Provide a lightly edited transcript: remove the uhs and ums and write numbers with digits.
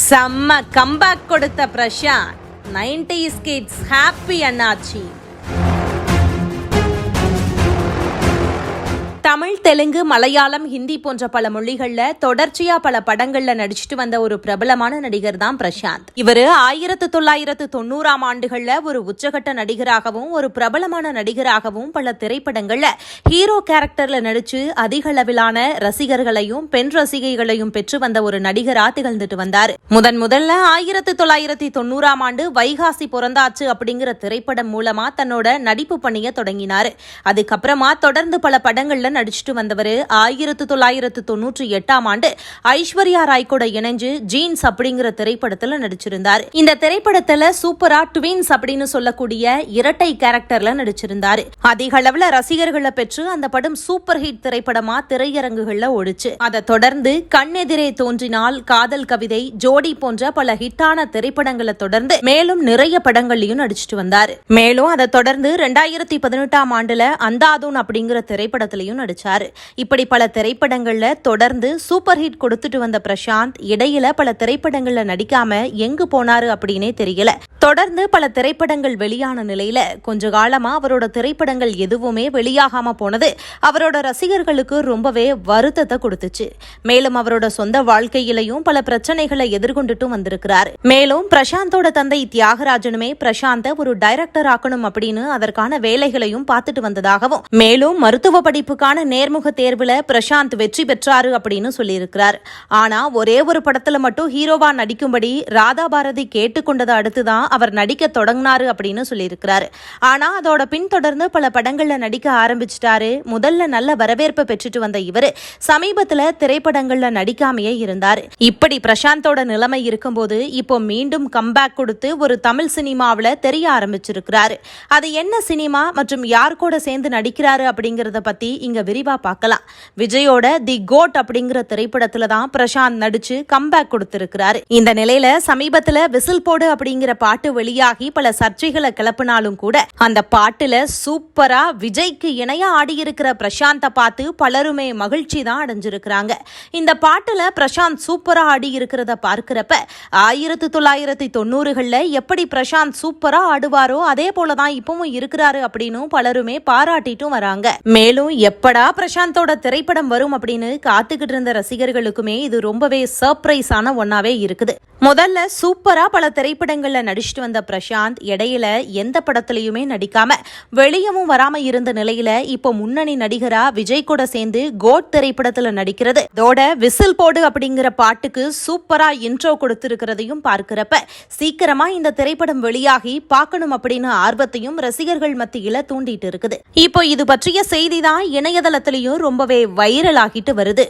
செம்ம கம்பேக் கொடுத்த Prashanth 90s kids happy அண்ணாச்சி. தமிழ், தெலுங்கு, மலையாளம், ஹிந்தி போன்ற பல மொழிகள்ல தொடர்ச்சியா பல படங்கள்ல நடிச்சுட்டு வந்த ஒரு பிரபலமான நடிகர் தான் பிரசாந்த். இவரு 1990ஆம் ஆண்டுகள்ல ஒரு உச்சகட்ட நடிகராகவும் ஒரு பிரபலமான நடிகராகவும் பல திரைப்படங்கள்ல ஹீரோ கேரக்டர்ல நடிச்சு அதிக அளவிலான ரசிகர்களையும் பெண் ரசிகைகளையும் பெற்று வந்த ஒரு நடிகரா திகழ்ந்துட்டு வந்தாரு. முதல்ல 1990ஆம் ஆண்டு வைகாசி பிறந்தாச்சு அப்படிங்கிற திரைப்படம் மூலமா தன்னோட நடிப்பு பணியை தொடங்கினாரு. அதுக்கப்புறமா தொடர்ந்து பல படங்கள்ல நடிச்சுட்டு வந்தவர் 1998ஆம் ஆண்டு ஐஸ்வர்யா ராய் கூட இணைஞ்சு ஜீன்ஸ் அப்படிங்கிற திரைப்படத்துல நடிச்சிருந்தார். இந்த திரைப்படத்துல சூப்பரா ட்வின்ஸ் அப்படின்னு சொல்லக்கூடிய இரட்டை கேரக்டர்ல நடிச்சிருந்தாரு. அதிக அளவுல ரசிகர்களை பெற்று அந்த படம் சூப்பர் ஹிட் திரைப்படமா திரையரங்குகள்ல ஓடுச்சு. அதை தொடர்ந்து கண்ணெதிரே தோன்றினால், காதல் கவிதை, ஜோடி போன்ற பல ஹிட்டான திரைப்படங்களை தொடர்ந்து மேலும் நிறைய படங்கள்லயும் நடிச்சிட்டு வந்தாரு. மேலும் அதை தொடர்ந்து 2018ஆம் ஆண்டுல அந்தாதூன் அப்படிங்கிற திரைப்படத்திலையும் நடிச்சாரு. இப்படி பல திரைப்படங்கள்ல தொடர்ந்து சூப்பர் ஹிட் கொடுத்துட்டு வந்த பிரசாந்த் இடையில பல திரைப்படங்கள்ல நடிக்காம எங்கு போனாரு அப்படின்னே தெரியல. தொடர்ந்து பல திரைப்படங்கள் வெளியான நிலையில கொஞ்ச காலமா அவரோட திரைப்படங்கள் எதுவுமே வெளியாகாம போனது அவரோட ரசிகர்களுக்கு ரொம்பவே வருத்தத்தை கொடுத்துச்சு. மேலும் அவரோட சொந்த வாழ்க்கையிலையும் பல பிரச்சனைகளை எதிர்கொண்டுட்டும் வந்திருக்கிறார். மேலும் பிரசாந்தோட தந்தை தியாகராஜனுமே பிரசாந்த ஒரு டைரக்டர் ஆக்கணும் அப்படின்னு அதற்கான வேலைகளையும் பார்த்துட்டு வந்ததாகவும், மேலும் மருத்துவ படிப்புக்கான நேர்முக தேர்வுல பிரசாந்த் வெற்றி பெற்றாரு அப்படின்னு சொல்லியிருக்கிறார். ஆனா ஒரே ஒரு படத்துல மட்டும் ஹீரோவா நடிக்கும்படி ராதா பாரதி கேட்டுக்கொண்டதை அடுத்துதான் அவர் நடிக்க தொடங்கினாரு அப்படின்னு சொல்லியிருக்கிறாரு. ஆனா அதோட பின்தொடர்ந்து பல படங்கள்ல நடிக்க ஆரம்பிச்சிட்டாரு. முதல்ல நல்ல வரவேற்பை பெற்றுட்டு வந்த இவரு சமீபத்துல திரைப்படங்கள்ல நடிக்காமையே இருந்தாரு. இப்படி பிரசாந்தோட நிலைமை இருக்கும்போது இப்போ மீண்டும் கம்பேக் கொடுத்து ஒரு தமிழ் சினிமாவில தெரிய ஆரம்பிச்சிருக்கிறாரு. அது என்ன சினிமா மற்றும் யார் கூட சேர்ந்து நடிக்கிறாரு அப்படிங்கறத பத்தி இங்க விரிவா பார்க்கலாம். விஜயோட தி கோட் அப்படிங்கிற திரைப்படத்துல தான் பிரசாந்த் நடிச்சு கம்பேக் கொடுத்திருக்கிறாரு. இந்த நிலையில சமீபத்துல விசில் போடு அப்படிங்கிற பாட்டு வெளியாகி பல சர்ச்சைகளை கிளப்பினாலும் கூட அந்த பாட்டுல சூப்பரா விஜய்க்கு இணையா ஆடியிருக்கிற பிரசாந்த பார்த்து பலருமே மகிழ்ச்சி தான் அடைஞ்சிருக்கிறாங்க. இந்த பாட்டுல பிரசாந்த் சூப்பரா ஆடி இருக்கிறத பார்க்கிறப்ப 1990கள்ல எப்படி பிரசாந்த் சூப்பரா ஆடுவாரோ அதே போலதான் இப்பவும் இருக்கிறாரு அப்படின்னு பலருமே பாராட்டிட்டும் வராங்க. மேலும் எப்படா பிரசாந்தோட திரைப்படம் வரும் அப்படின்னு காத்துக்கிட்டு இருந்த ரசிகர்களுக்குமே இது ரொம்பவே சர்ப்ரைஸான ஒன்னாவே இருக்குது. முதல்ல சூப்பரா பல திரைப்படங்கள்ல நடிச்சுட்டு வந்த பிரசாந்த் இடையில எந்த படத்திலையுமே நடிக்காம வெளியவும் வராம இருந்த நிலையில இப்போ முன்னணி நடிகரா விஜய் கூட சேர்ந்து கோட் திரைப்படத்துல நடிக்கிறது, இதோட விசில் போடு அப்படிங்கிற பாட்டுக்கு சூப்பரா இன்ட்ரோ கொடுத்திருக்கிறதையும் பார்க்கிறப்ப சீக்கிரமா இந்த திரைப்படம் வெளியாகி பார்க்கணும் அப்படின்னு ஆர்வத்தையும் ரசிகர்கள் மத்தியில தூண்டிட்டு இருக்குது. இப்போ இது பற்றிய செய்தி தான் இணையதளத்திலையும் ரொம்பவே வைரல் ஆகிட்டு வருது.